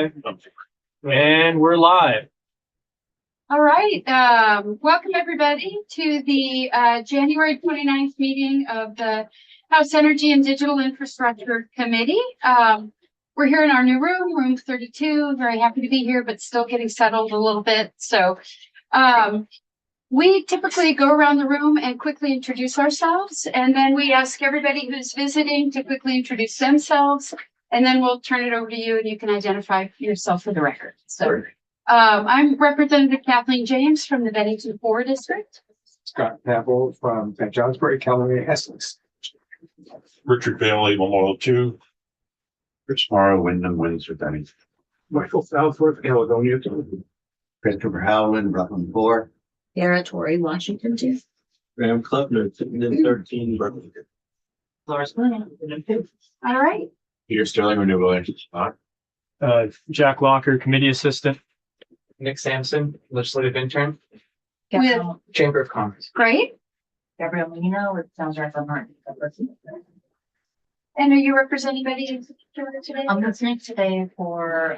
Aye. And we're live. All right. Welcome everybody to the January 29th meeting of the House Energy and Digital Infrastructure Committee. We're here in our new room 32. Very happy to be here, but still getting settled a little bit. So we typically go around the room and quickly introduce ourselves, and then we ask everybody who's visiting to quickly introduce themselves, and then we'll turn it over to you and you can identify yourself for the record. So I'm Representative Kathleen James from the Bennington 4 District. Scott Pebble from St. Johnsbury, Caledonia, Essex. Richard Bailey, Memorial 2. Rich Morrow, Wyndham, Windsor, Bennington. Michael Southworth, Caledonia. Christopher Howland, Rutland 4. Sarah Torrey, Washington 2. Graham Klubner, 13, Brooklyn. Laura Spooner, 2. All right. Peter Sterling, Renewable Energy. Jack Locker, Committee Assistant. Nick Sampson, legislative intern, Gabrielle, Chamber of Commerce. Great. Gabrielle Molino with Sounds Right from Martin. And are you representing anybody in particular today? I'm listening today for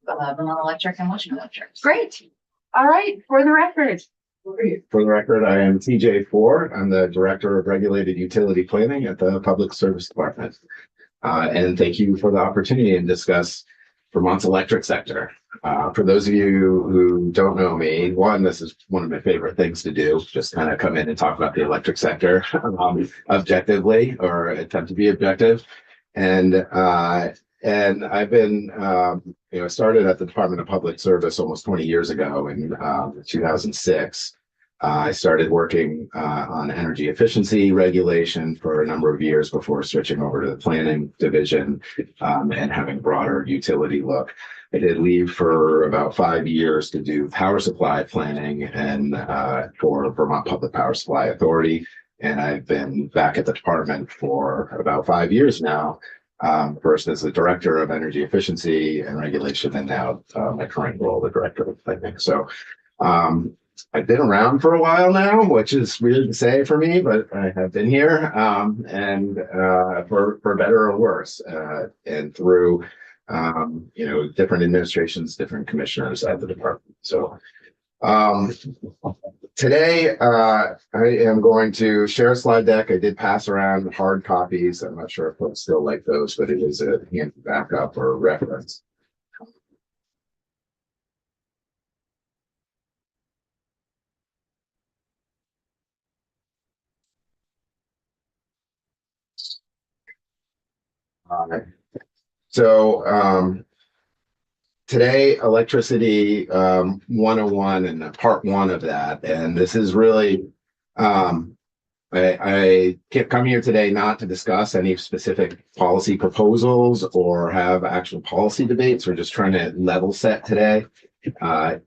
Vermont Electric and Washington Electric. Great. All right. For the record. For the record, I am TJ4. I'm the Director of Regulated Utility Planning at the Public Service Department. And thank you for the opportunity to discuss Vermont's electric sector. For those of you who don't know me, one, this is one of my favorite things to do, just kind of come in and talk about the electric sector objectively, or attempt to be objective. And I've been, started at the Department of Public Service almost 20 years ago in 2006. I started working on energy efficiency regulation for a number of years before switching over to the planning division and having a broader utility look. I did leave for about 5 years to do power supply planning and for Vermont Public Power Supply Authority. And I've been back at the department for about 5 years now. First as the Director of Energy Efficiency and Regulation, and now my current role, the Director of Planning. So I've been around for a while now, which is weird to say for me, but I have been here, and for better or worse, and through different administrations, different commissioners at the department. So today I am going to share a slide deck. I did pass around hard copies. I'm not sure if folks still like those, but it is a handy backup or reference. Today, electricity 101 and part one of that. And this is really, I can't come here today not to discuss any specific policy proposals or have actual policy debates. We're just trying to level set today. I'm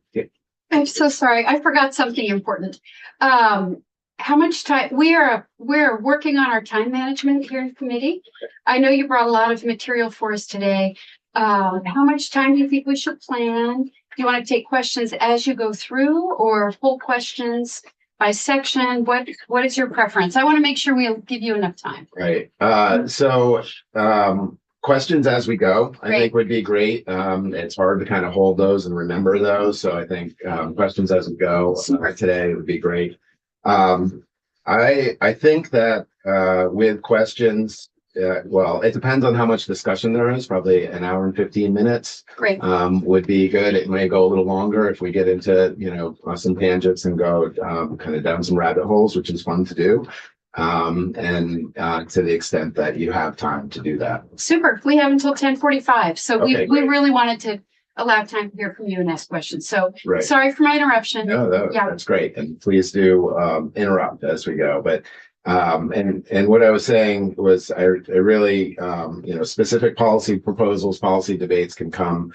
so sorry. I forgot something important. How much time we're working on our time management here in committee. I know you brought a lot of material for us today. How much time do you think we should plan? Do you want to take questions as you go through, or full questions by section? What is your preference? I want to make sure we'll give you enough time. Right. Questions as we go, I think would be great. It's hard to kind of hold those and remember those. So I think questions as we go today would be great. I think that with questions, well, it depends on how much discussion there is. Probably an hour and 15 minutes Great. Would be good. It may go a little longer if we get into, some tangents and go kind of down some rabbit holes, which is fun to do. And to the extent that you have time to do that. Super. We have until 10:45. So Okay, we great. really wanted to allow time to hear from you and ask questions. So Right. sorry for my interruption. No, that's great. And please do interrupt as we go. But and what I was saying was I really, specific policy proposals, policy debates can come,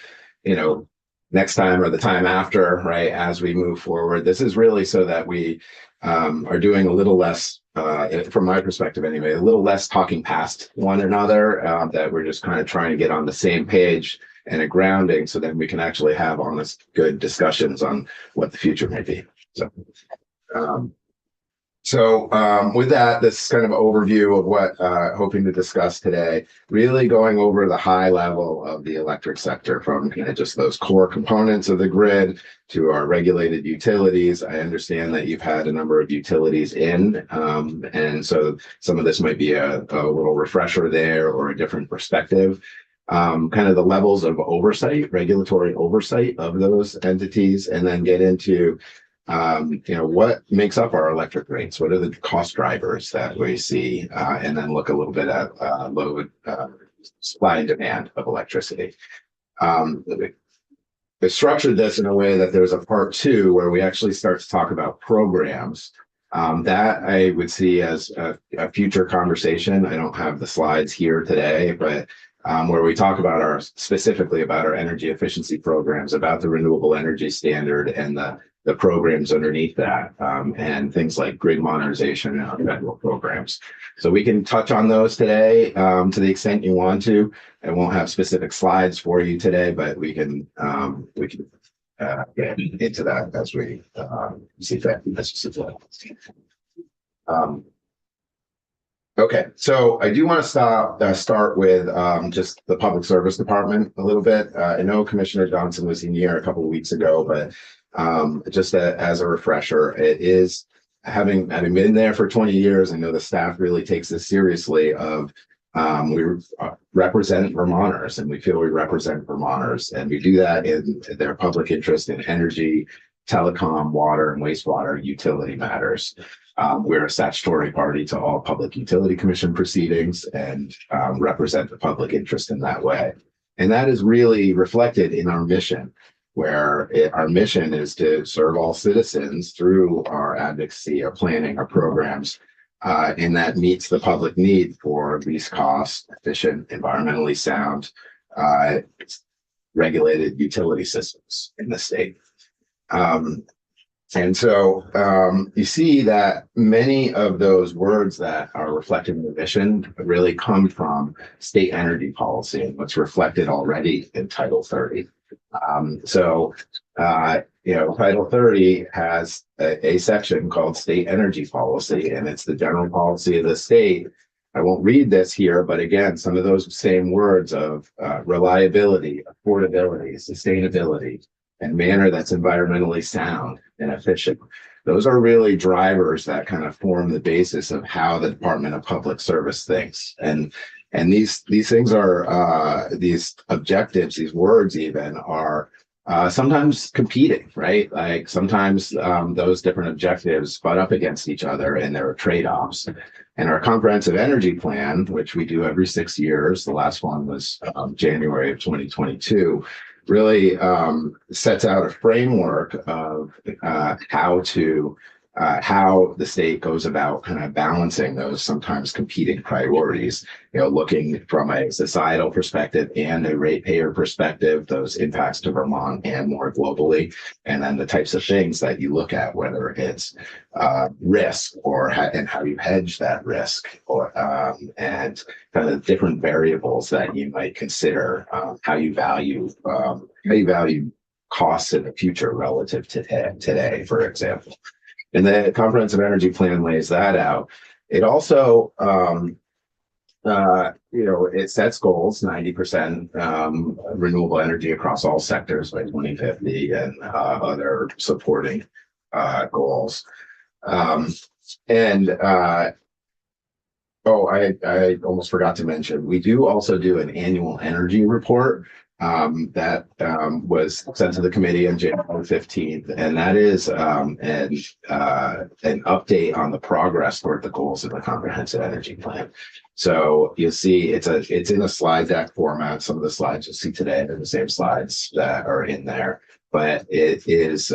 next time or the time after, right, as we move forward. This is really so that we are doing a little less, from my perspective anyway, a little less talking past one another, that we're just kind of trying to get on the same page and a grounding so that we can actually have honest, good discussions on what the future may be. So So with that, this is kind of an overview of what hoping to discuss today, really going over the high level of the electric sector from kind of just those core components of the grid to our regulated utilities. I understand that you've had a number of utilities in, and so some of this might be a little refresher there or a different perspective. Kind of the levels of oversight, regulatory oversight of those entities, and then get into what makes up our electric rates? What are the cost drivers that we see? And then look a little bit at load supply and demand of electricity. They structured this in a way that there's a part two where we actually start to talk about programs. That I would see as a future conversation. I don't have the slides here today, but where we talk about specifically about our energy efficiency programs, about the renewable energy standard and the programs underneath that, and things like grid modernization and our federal programs. So we can touch on those today to the extent you want to. I won't have specific slides for you today, but we can get into that as we see fit. Okay, so I do want to start with just the Public Service Department a little bit. I know Commissioner Johnson was in here a couple of weeks ago, but just as a refresher, it is having been there for 20 years. I know the staff really takes this seriously. We represent Vermonters, and we feel we represent Vermonters, and we do that in their public interest in energy, telecom, water, and wastewater utility matters. We're a statutory party to all Public Utility Commission proceedings and represent the public interest in that way. And that is really reflected in our mission, where our mission is to serve all citizens through our advocacy, our planning, our programs, and that meets the public need for least cost, efficient, environmentally sound, regulated utility systems in the state. And so you see that many of those words that are reflected in the mission really come from state energy policy and what's reflected already in Title 30. Title 30 has a section called State Energy Policy, and it's the general policy of the state. I won't read this here, but again, some of those same words of reliability, affordability, sustainability, and manner that's environmentally sound and efficient. Those are really drivers that kind of form the basis of how the Department of Public Service thinks. And these things are these objectives, these words even are sometimes competing, right? Like sometimes those different objectives butt up against each other and there are trade-offs. And our comprehensive energy plan, which we do every 6 years, the last one was January of 2022, really sets out a framework of how the state goes about kind of balancing those sometimes competing priorities, looking from a societal perspective and a ratepayer perspective, those impacts to Vermont and more globally, and then the types of things that you look at, whether it's risk and how you hedge that risk, or and kind of different variables that you might consider, how you value costs in the future relative to today, for example. And the comprehensive energy plan lays that out. It also, it sets goals, 90% renewable energy across all sectors by 2050 and other supporting goals. I almost forgot to mention, we do also do an annual energy report that was sent to the committee on January 15th, and that is an update on the progress toward the goals of the comprehensive energy plan. So you'll see it's in a slide deck format. Some of the slides you'll see today are the same slides that are in there, but it's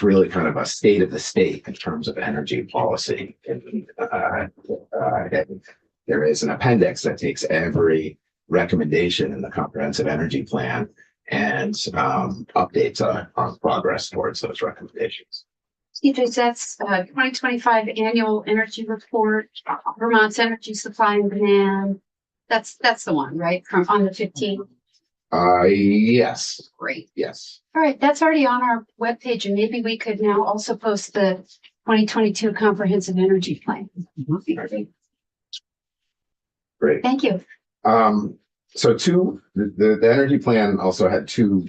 really kind of a state of the state in terms of energy policy. And there is an appendix that takes every recommendation in the comprehensive energy plan and updates on progress towards those recommendations. TJ, that's 2025 annual energy report, Vermont's energy supply and demand. That's the one, right? From on the 15th. Yes. Great. Yes. All right, that's already on our webpage, and maybe we could now also post the 2022 Comprehensive Energy Plan. Great. Thank you. So the energy plan also had two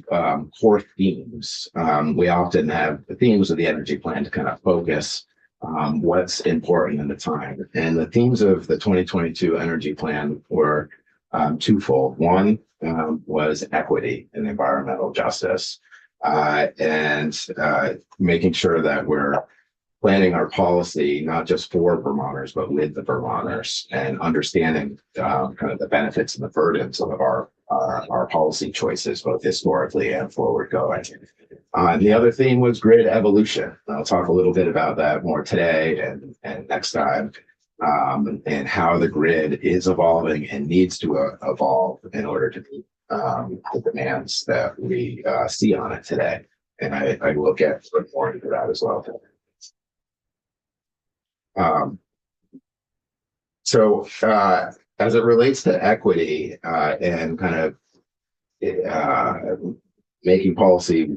core themes. We often have the themes of the energy plan to kind of focus what's important in the time. And the themes of the 2022 energy plan were twofold. One was equity and environmental justice, and making sure that we're planning our policy, not just for Vermonters, but with the Vermonters, and understanding kind of the benefits and the burdens of our policy choices, both historically and forward going. The other theme was grid evolution. I'll talk a little bit about that more today and next time, and how the grid is evolving and needs to evolve in order to meet the demands that we see on it today. And I will get more into that as well today. So as it relates to equity and kind of making policy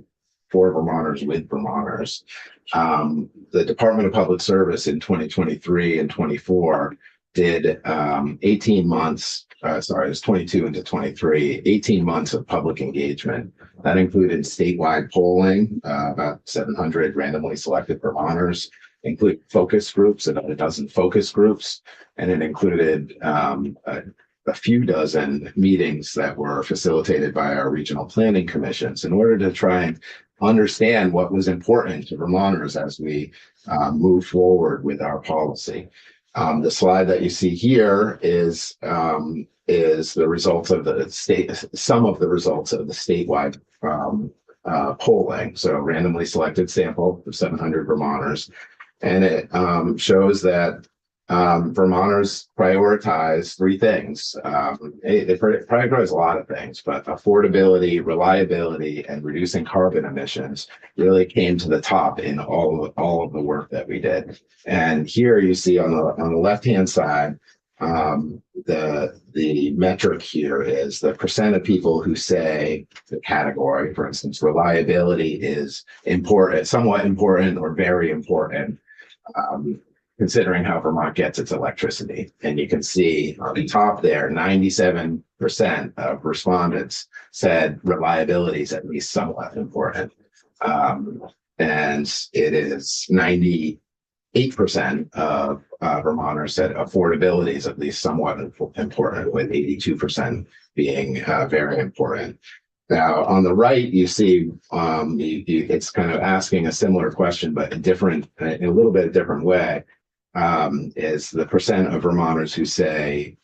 for Vermonters with Vermonters, the Department of Public Service in 2023 and 24 did 18 months, it was 22 into 23, 18 months of public engagement. That included statewide polling, about 700 randomly selected Vermonters, include focus groups, about a dozen focus groups, and it included a few dozen meetings that were facilitated by our regional planning commissions in order to try and understand what was important to Vermonters as we move forward with our policy. The slide that you see here is the results of some of the results of the statewide polling. So randomly selected sample of 700 Vermonters. And it shows that Vermonters prioritize three things. They prioritize a lot of things, but affordability, reliability, and reducing carbon emissions really came to the top in all of the work that we did. And here you see on the left-hand side, the metric here is the percent of people who say the category, for instance, reliability is important, somewhat important, or very important. Considering how Vermont gets its electricity. And you can see on the top there, 97% of respondents said reliability is at least somewhat important. And it is 98% of Vermonters said affordability is at least somewhat important, with 82% being very important. Now, on the right, you see it's kind of asking a similar question, but in a little bit different way. Is the percent of Vermonters who say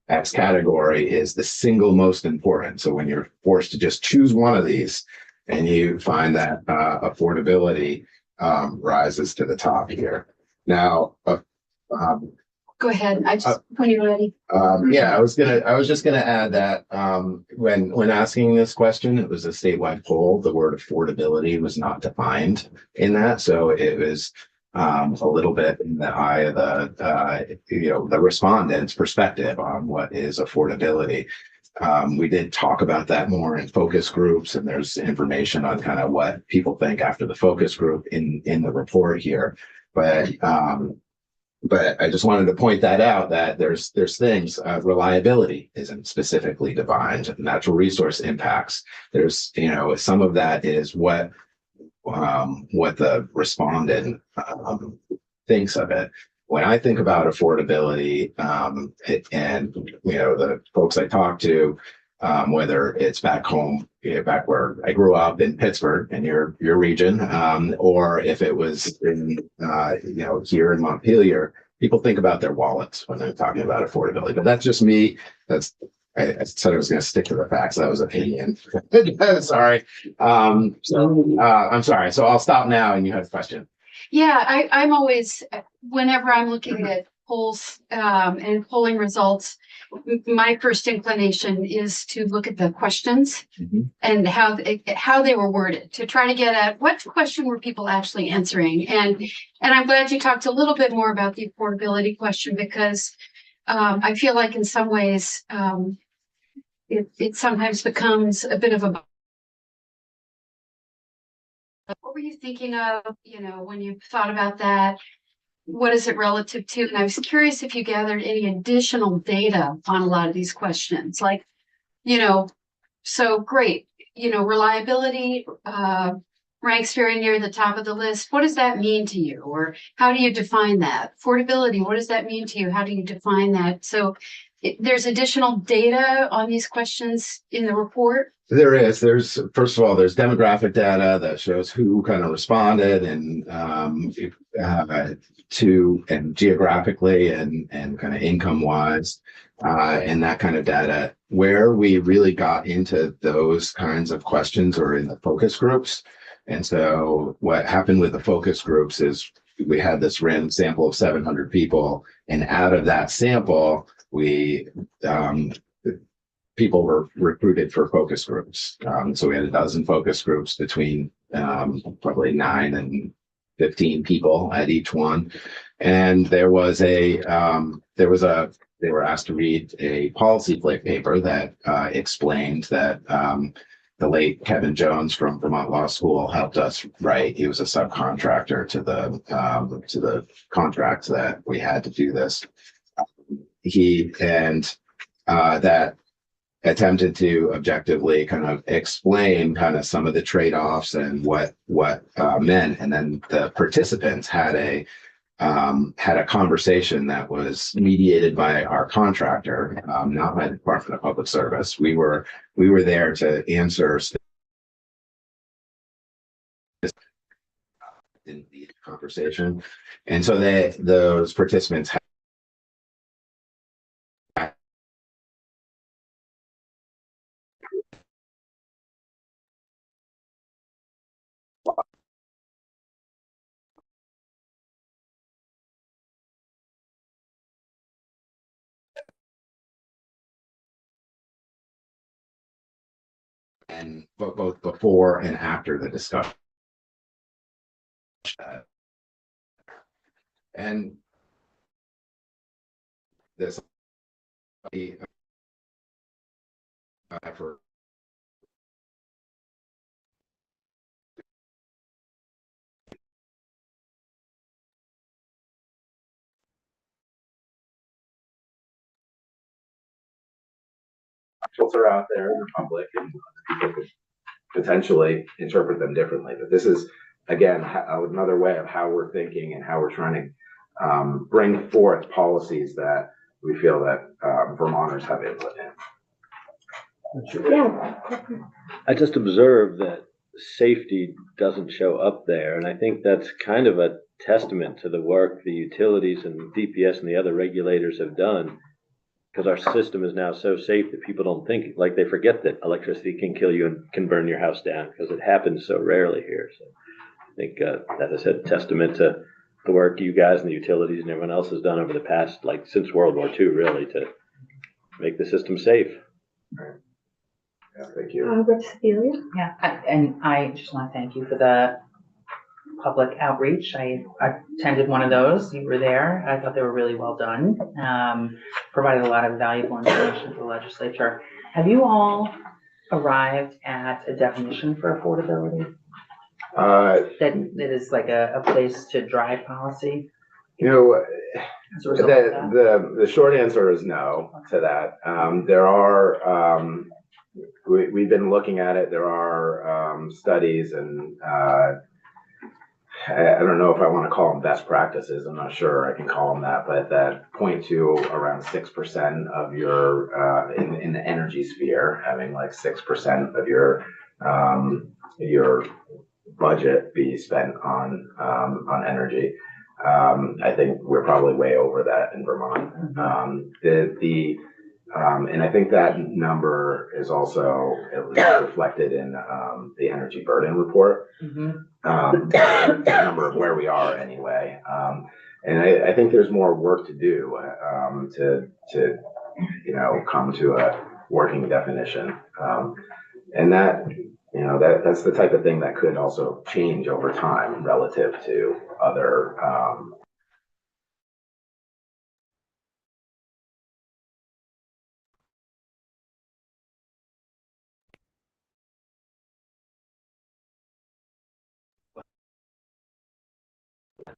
X category is the single most important. So when you're forced to just choose one of these, and you find that affordability rises to the top here. Now, Go ahead. When you're ready. Yeah, I was just gonna add that when asking this question, it was a statewide poll. The word affordability was not defined in that, so it was a little bit in the eye of the respondent's perspective on what is affordability. We did talk about that more in focus groups, and there's information on kind of what people think after the focus group in the report here. But I just wanted to point that out, that there's things, reliability isn't specifically defined, natural resource impacts. There's, some of that is what the respondent thinks of it. When I think about affordability, and the folks I talk to, whether it's back home, back where I grew up in Pittsburgh in your region, or if it was in here in Montpelier, people think about their wallets when they're talking about affordability. But that's just me. I said I was going to stick to the facts. That was opinion. Sorry. I'm sorry. So I'll stop now, and you have a question. Yeah, I'm always, whenever I'm looking at polls and polling results, my first inclination is to look at the questions and how they were worded, to try to get at what question were people actually answering. And I'm glad you talked a little bit more about the affordability question, because I feel like in some ways it sometimes becomes a bit of a were you thinking of, when you thought about that? What is it relative to? And I was curious if you gathered any additional data on a lot of these questions, like, so great, reliability, ranks very near the top of the list. What does that mean to you? Or how do you define that? Affordability, what does that mean to you? How do you define that? So there's additional data on these questions in the report? There is. There's first of all, there's demographic data that shows who kind of responded and to and geographically and kind of income wise, and that kind of data. Where we really got into those kinds of questions or in the focus groups. And so what happened with the focus groups is we had this random sample of 700 people, and out of that sample, we people were recruited for focus groups. So we had a dozen focus groups between probably 9 and 15 people at each one. And they were asked to read a policy plate paper that explained that the late Kevin Jones from Vermont Law School helped us write. He was a subcontractor to the contract that we had to do this. That attempted to objectively kind of explain kind of some of the trade-offs and what meant. And then the participants had a conversation that was mediated by our contractor, not by the Department of Public Service. We were there to answer in the conversation. And so those participants had both before and after the discussion. And this effort filter out there in the public, and people could potentially interpret them differently. But this is, again, another way of how we're thinking and how we're trying to bring forth policies that we feel that Vermonters have input in. I just observed that safety doesn't show up there, and I think that's kind of a testament to the work the utilities and DPS and the other regulators have done, because our system is now so safe that people don't think, like, they forget that electricity can kill you and can burn your house down, because it happens so rarely here. So I think that is a testament to the work you guys and the utilities and everyone else has done over the past, like, since World War II, really, to make the system safe. Right. Yeah, thank you. Yeah, and I just want to thank you for the public outreach. I attended one of those. You were there. I thought they were really well done. Provided a lot of valuable information to the legislature. Have you all arrived at a definition for affordability? That is like a place to drive policy? You know, As a result of that? the short answer is no to that. There are we've been looking at it. There are studies, and I don't know if I want to call them best practices. I'm not sure I can call them that, but that point to around 6% of your in the energy sphere, having like 6% of your budget be spent on energy. I think we're probably way over that in Vermont. And I think that number is also reflected in the energy burden report. The number of where we are anyway. And I think there's more work to do to come to a working definition. And that's the type of thing that could also change over time relative to other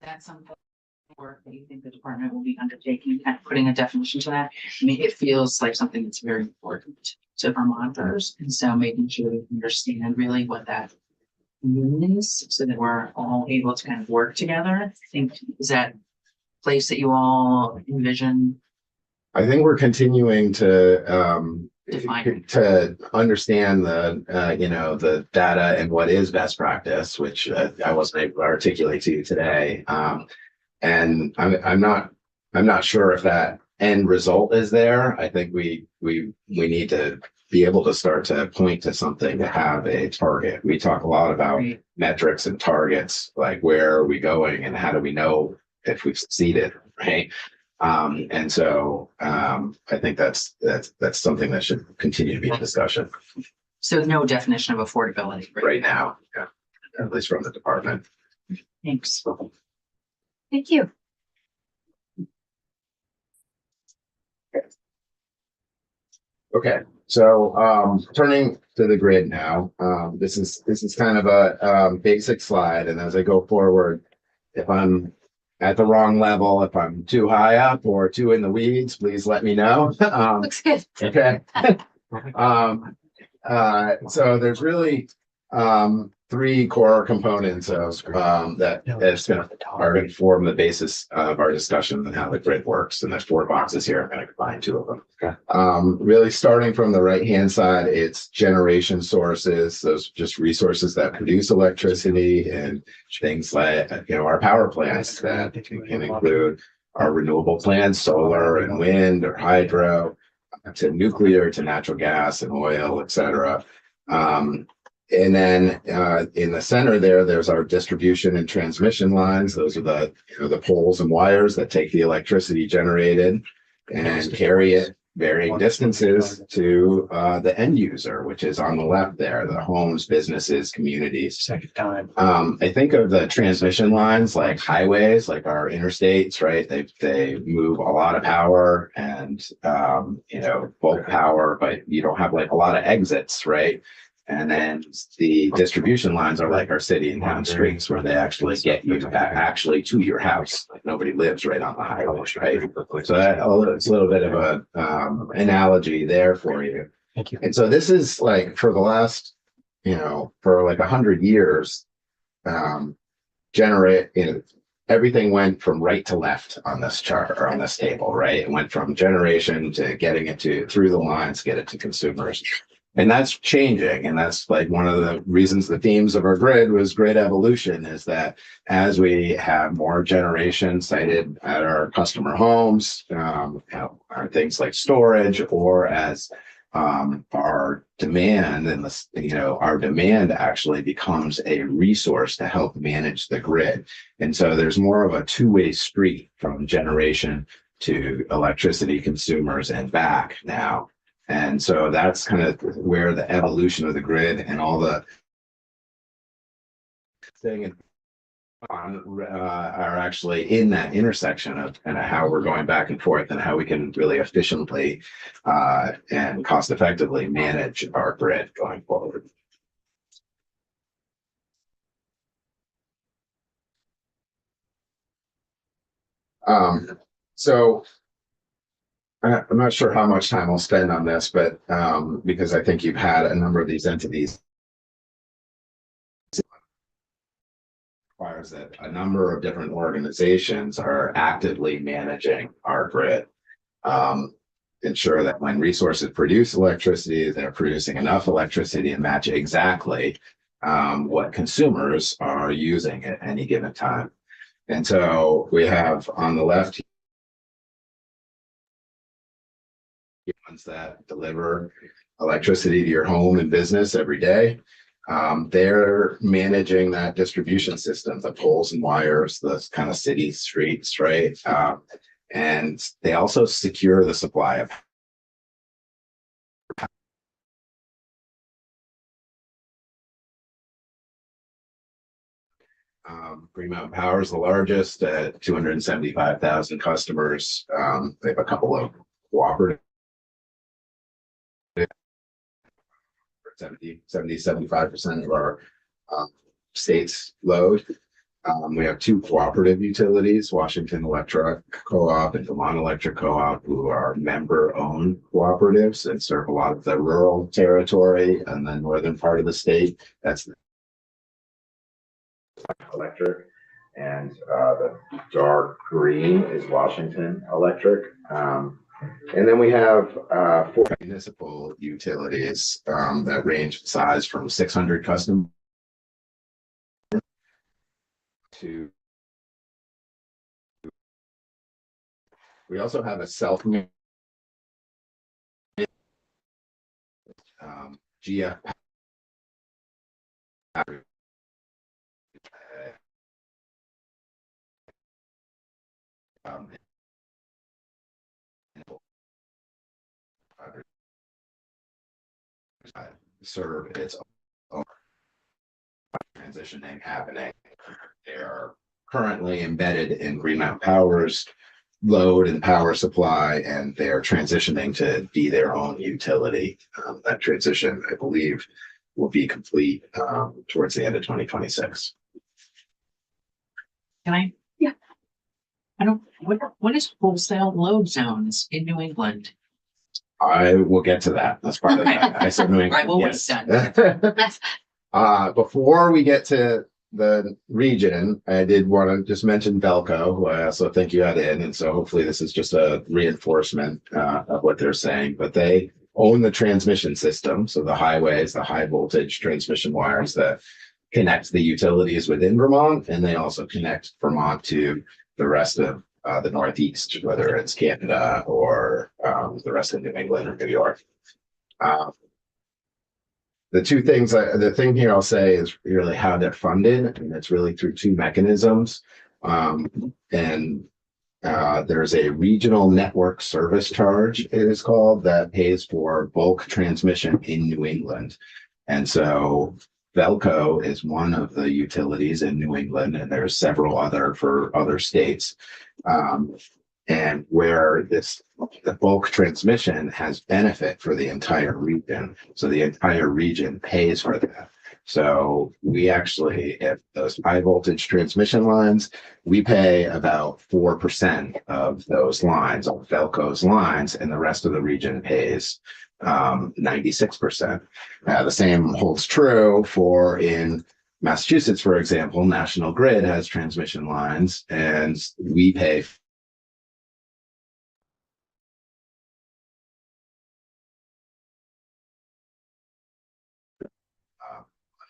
That's something work that you think the department will be undertaking, kind of putting a definition to that. I mean, it feels like something that's very important to Vermonters, and so making sure we understand really what that means, so that we're all able to kind of work together. I think, is that place that you all envision? I think we're continuing to Define. to understand the you know, the data and what is best practice, which I wasn't able to articulate to you today. And I'm not sure if that end result is there. I think we need to be able to start to point to something to have a target. We talk a lot about Right. metrics and targets, like where are we going and how do we know if we've succeeded, right? And so I think that's something that should continue to be a discussion So no definition of affordability right now, yeah, at least from the department. Thanks. Thank you. Okay, so turning to the grid now, this is kind of a basic slide, and as I go forward, if I'm at the wrong level, if I'm too high up or too in the weeds, please let me know. Looks good. Okay. So there's really three core components of that are going to form the basis of our discussion on how the grid works. And there's 4 boxes here. I'm going to combine 2 of them. Okay. Really starting from the right hand side, it's generation sources, those just resources that produce electricity, and things like, you know, our power plants that can include our renewable plants, solar and wind or hydro, to nuclear, to natural gas and oil, et cetera. And then in the center there's our distribution and transmission lines. Those are the, you know, the poles and wires that take the electricity generated and carry it varying distances to the end user, which is on the left there, the homes, businesses, communities. Second time. I think of the transmission lines like highways, like our interstates, right? They move a lot of power and you know, bulk power, but you don't have like a lot of exits, right? And then the distribution lines are like our city and town streets, where they actually get you actually to your house. Like nobody lives right on the highway, right? So that, it's a little bit of a analogy there for you. Thank you. And so this is like for the last, you know, for like 100 years, generate, you know, everything went from right to left on this chart or on this table, right? It went from generation to getting it to through the lines, get it to consumers. And that's changing. And that's like one of the reasons the themes of our grid was grid evolution, is that as we have more generation sited at our customer homes, you know, are things like storage, or as our demand and the, you know, our demand actually becomes a resource to help manage the grid. And so there's more of a two-way street from generation to electricity consumers and back now. And so that's kind of where the evolution of the grid and all the thing are actually in that intersection of kind of how we're going back and forth and how we can really efficiently and cost effectively manage our grid going forward. So I'm not sure how much time I'll spend on this, but because I think you've had a number of these entities, requires that a number of different organizations are actively managing our grid. Ensure that when resources produce electricity, they're producing enough electricity to match exactly what consumers are using at any given time. And so we have on the left ones that deliver electricity to your home and business every day. They're managing that distribution system, the poles and wires, the kind of city streets, right? And they also secure the supply of Green Mountain Power is the largest at 275,000 customers. They have a couple of cooperative 75% of our state's load. We have two cooperative utilities, Washington Electric Co-op and Vermont Electric Co-op, who are member-owned cooperatives and serve a lot of the rural territory and the northern part of the state. That's Electric. And the dark green is Washington Electric. And then we have four municipal utilities that range in size from 600 customers to. We also have a self GF um, serve its own transitioning happening. They are currently embedded in Green Mountain Power's load and power supply, and they are transitioning to be their own utility. That transition, I believe, will be complete towards the end of 2026. Can I? Yeah. I don't, what is wholesale load zones in New England? I will get to that. That's part of that. I said New Right, well, England, we're yes. Before we get to the region, I did want to just mention Belco, who I also think you had in, and so hopefully this is just a reinforcement of what they're saying. But they own the transmission system, so the highways, the high voltage transmission wires that connect the utilities within Vermont, and they also connect Vermont to the rest of the Northeast, whether it's Canada or the rest of New England or New York. The two things, the thing here I'll say is really how they're funded, and it's really through two mechanisms. There's a regional network service charge, it is called, that pays for bulk transmission in New England. And so Velco is one of the utilities in New England, and there's several other for other states. And where the bulk transmission has benefit for the entire region. So the entire region pays for that. So we actually, if those high voltage transmission lines, we pay about 4% of those lines, of Velco's lines, and the rest of the region pays 96%. The same holds true for in Massachusetts, for example. National Grid has transmission lines, and we pay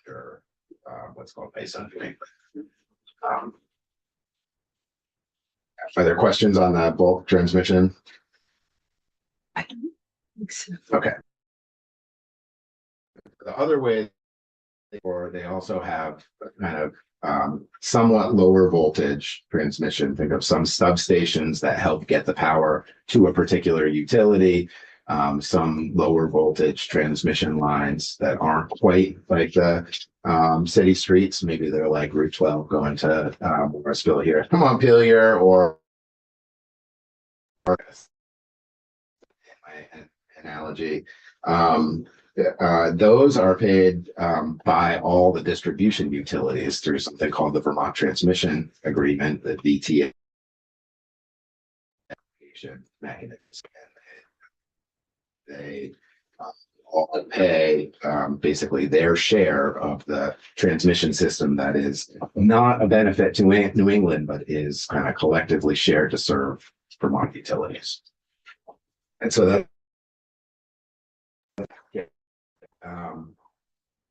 under what's called ISO. Are there questions on the bulk transmission? I don't think so. Okay. The other way, or they also have kind of somewhat lower voltage transmission. Think of some substations that help get the power to a particular utility. Some lower voltage transmission lines that aren't quite like the city streets. Maybe they're like Route 12 going to Morrisville here, Montpelier, or my analogy. Those are paid by all the distribution utilities through something called the Vermont Transmission Agreement, the VTA mechanism. They all pay basically their share of the transmission system that is not a benefit to New England, but is kind of collectively shared to serve Vermont utilities. And so that,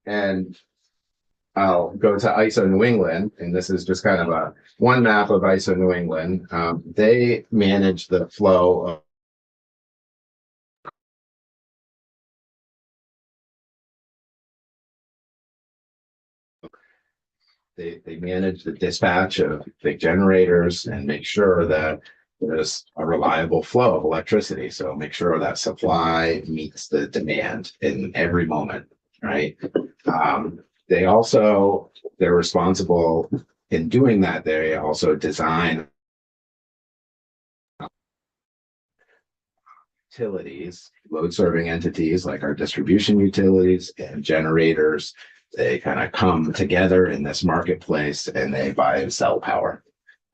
and I'll go to ISO New England, and this is just kind of one map of ISO New England. They manage the flow of They manage the dispatch of big generators and make sure that there's a reliable flow of electricity. So make sure that supply meets the demand in every moment, right? They're responsible in doing that. They also design utilities, load serving entities like our distribution utilities and generators they kind of come together in this marketplace and they buy and sell power.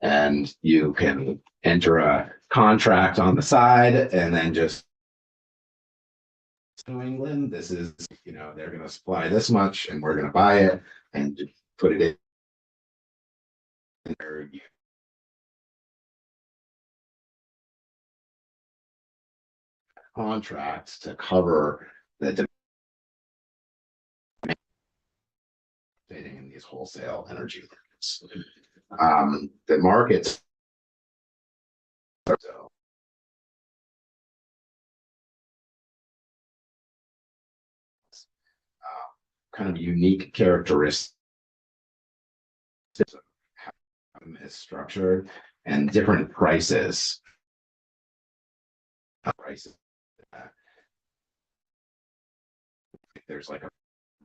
And you can enter a contract on the side and then just New England, this is, they're going to supply this much and we're going to buy it and put it in their contracts to cover the demand in these wholesale energy markets. The markets so kind of unique characteristics of how is structured and different prices. There's like a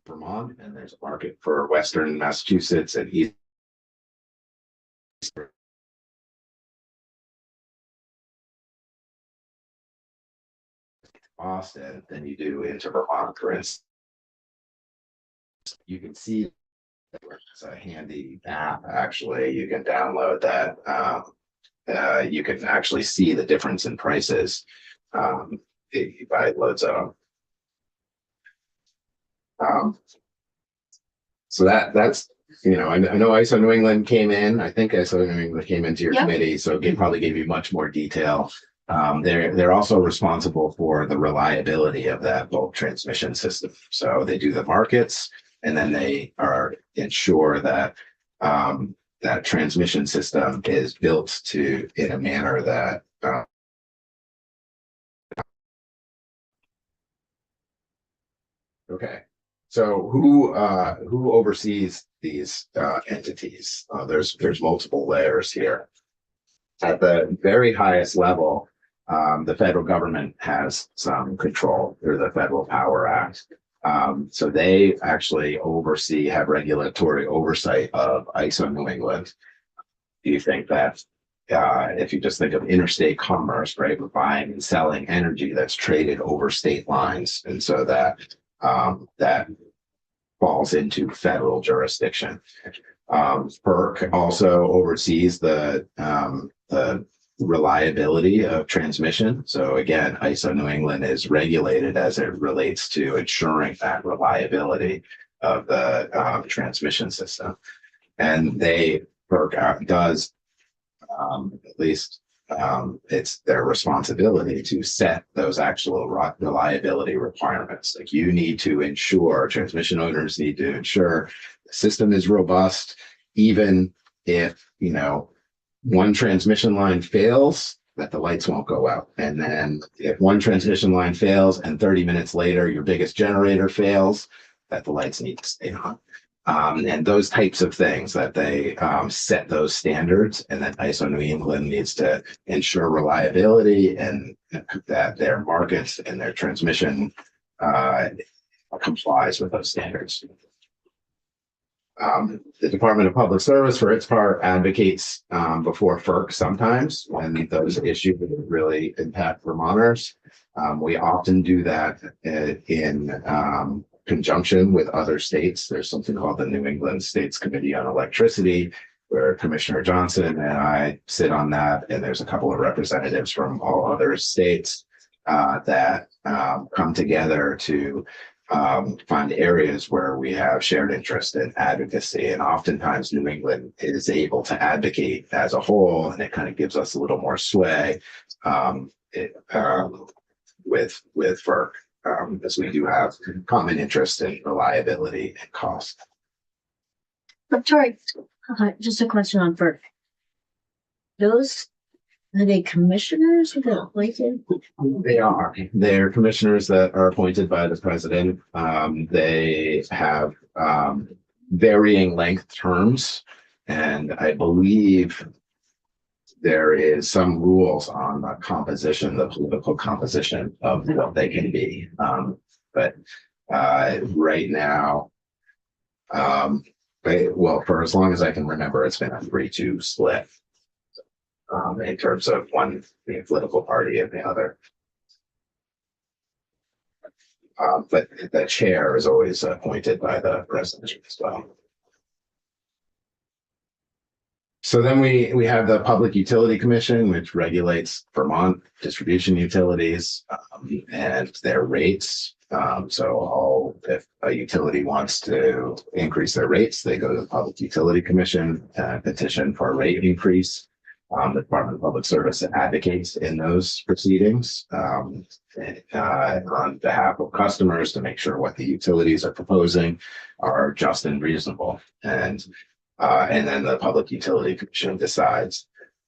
Vermont and there's a market for Western Massachusetts and East Boston than you do into Vermont, for instance. You can see it's a handy app. Actually, you can download that. You can actually see the difference in prices if you buy loads of them. So that's I know ISO New England came in. I think ISO New England came into your committee, so it probably gave you much more detail. They're also responsible for the reliability of that bulk transmission system. So they do the markets, and then they ensure that that transmission system is built in a manner that okay. So who oversees these entities? There's multiple layers here. At the very highest level, the federal government has some control through the Federal Power Act. So they actually have regulatory oversight of ISO New England. Do you think that if you just think of interstate commerce, right, we're buying and selling energy that's traded over state lines, and so that falls into federal jurisdiction. FERC also oversees the reliability of transmission. So again, ISO New England is regulated as it relates to ensuring that reliability of the transmission system. And FERC does, at least it's their responsibility to set those actual reliability requirements. Like transmission owners need to ensure the system is robust, even if, one transmission line fails, that the lights won't go out. And then if one transmission line fails and 30 minutes later, your biggest generator fails, that the lights need to stay on. And those types of things that they set those standards, and that ISO New England needs to ensure reliability and that their markets and their transmission complies with those standards. The Department of Public Service, for its part, advocates before FERC sometimes when those issues really impact Vermonters. We often do that in conjunction with other states. There's something called the New England States Committee on Electricity, where Commissioner Johnson and I sit on that, and there's a couple of representatives from all other states that come together to find areas where we have shared interest in advocacy. And oftentimes New England is able to advocate as a whole, and it kind of gives us a little more sway with FERC, as we do have common interest in reliability and cost. Victoria, just a question on FERC. Are they commissioners that are appointed? They are. They're commissioners that are appointed by the president. They have varying length terms, and I believe there is some rules on the political composition of what they can be. But right now, for as long as I can remember, it's been a 3-2 split. In terms of one being political party and the other. But the chair is always appointed by the president as well. So then we have the Public Utility Commission, which regulates Vermont distribution utilities and their rates. If a utility wants to increase their rates, they go to the Public Utility Commission, petition for a rate increase. The Department of Public Service advocates in those proceedings on behalf of customers to make sure what the utilities are proposing are just and reasonable. And then the Public Utility Commission decides.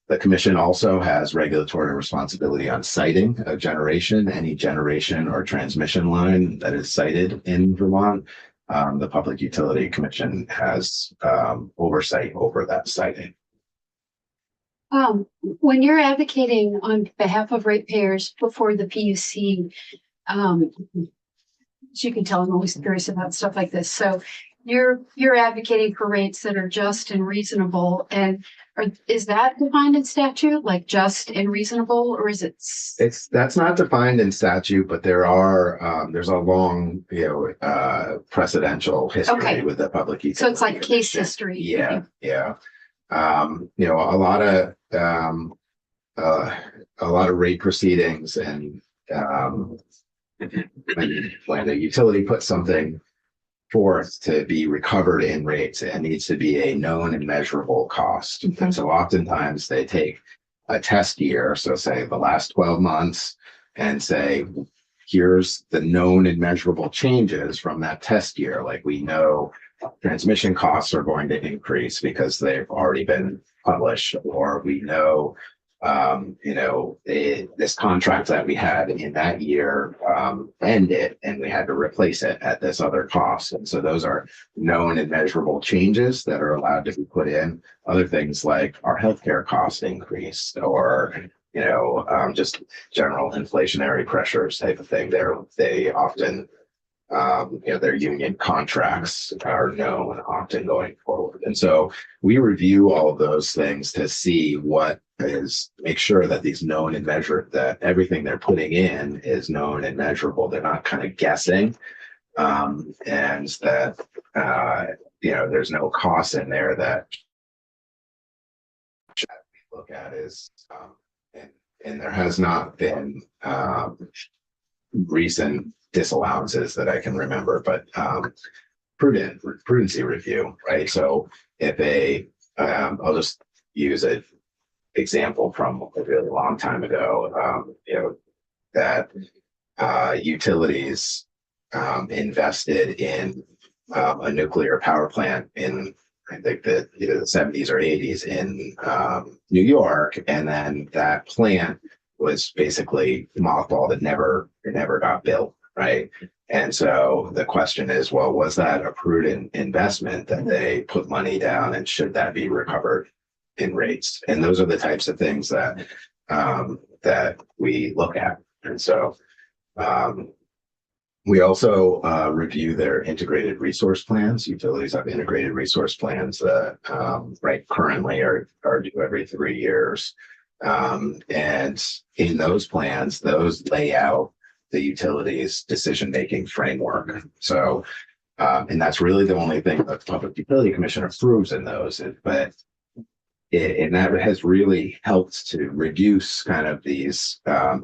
The commission also has regulatory responsibility on siting of generation, any generation or transmission line that is sited in Vermont. The Public Utility Commission has oversight over that siting. When you're advocating on behalf of ratepayers before the PUC, as you can tell, I'm always curious about stuff like this. So you're advocating for rates that are just and reasonable, and is that defined in statute, like just and reasonable, or is it? That's not defined in statute, but there's a long, precedential history with the Public Utility. So it's like case Commission. history. Yeah. A lot of rate proceedings and when the utility puts something forth to be recovered in rates, it needs to be a known and measurable cost. Mm-hmm. And so oftentimes they take a test year, so say the last 12 months, and say, here's the known and measurable changes from that test year. Like, we know transmission costs are going to increase because they've already been published, or we know this contract that we had in that year ended and we had to replace it at this other cost. And so those are known and measurable changes that are allowed to be put in. Other things like our healthcare cost increased, or just general inflationary pressures type of thing. They often their union contracts are known often going forward. And so we review all of those things to see make sure that these known and measured, that everything they're putting in is known and measurable. They're not kind of guessing. And that, there's no cost in there that we look at is, and there has not been recent disallowances that I can remember, but prudency review, right? So if I'll just use an example from a really long time ago, that utilities invested in a nuclear power plant in, I think that the 70s or 80s in New York, and then that plant was basically mothballed. It never got built, right? And so the question is, well, was that a prudent investment that they put money down, and should that be recovered in rates? And those are the types of things that that we look at. And so we also review their integrated resource plans. Utilities have integrated resource plans that currently are due every 3 years. And in those plans, those lay out the utilities' decision-making framework. So, and that's really the only thing that the Public Utility Commission approves in those. And that has really helped to reduce kind of these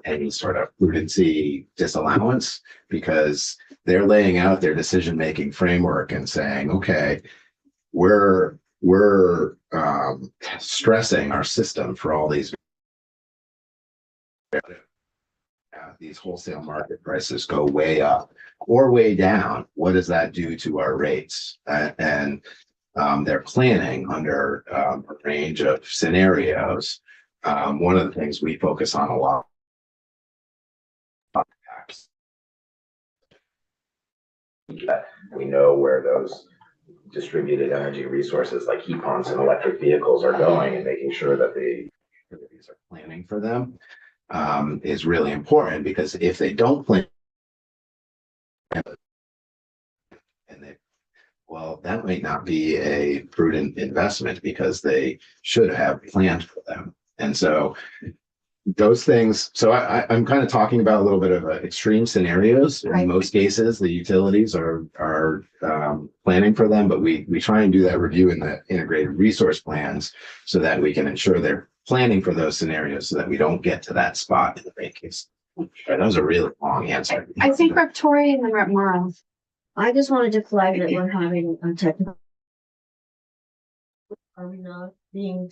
any sort of prudency disallowance, because they're laying out their decision-making framework and saying, okay, we're stressing our system for all these wholesale market prices go way up or way down. What does that do to our rates? And they're planning under a range of scenarios. One of the things we focus on a lot that we know where those distributed energy resources like heat pumps and electric vehicles are going, and making sure that the utilities are planning for them is really important, because if they don't plan, that might not be a prudent investment, because they should have planned for them. And so those things, so I'm kind of talking about a little bit of extreme scenarios. Right. In most cases, the utilities are planning for them, but we try and do that review in the integrated resource plans so that we can ensure they're planning for those scenarios so that we don't get to that spot in the rate case. That was a really long answer. I think Rep. Torrey and then Rep. Morrow. I just wanted to flag that we're having a technical. Are we not being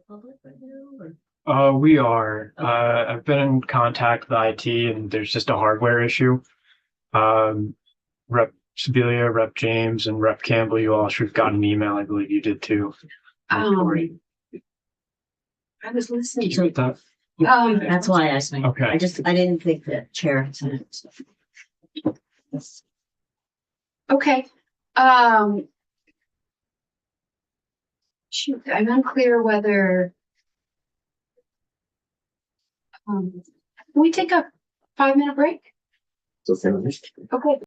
public right now? Or? We are. I've been in contact with IT and there's just a hardware issue. Rep. Sibilia, Rep. James, and Rep. Campbell, you all should have gotten an email. I believe you did too. I was listening Did to you get that? That's why I said. Okay. I didn't think that chair had said it. Okay. Shoot, I'm unclear whether. Can we take a 5-minute break? So, Okay.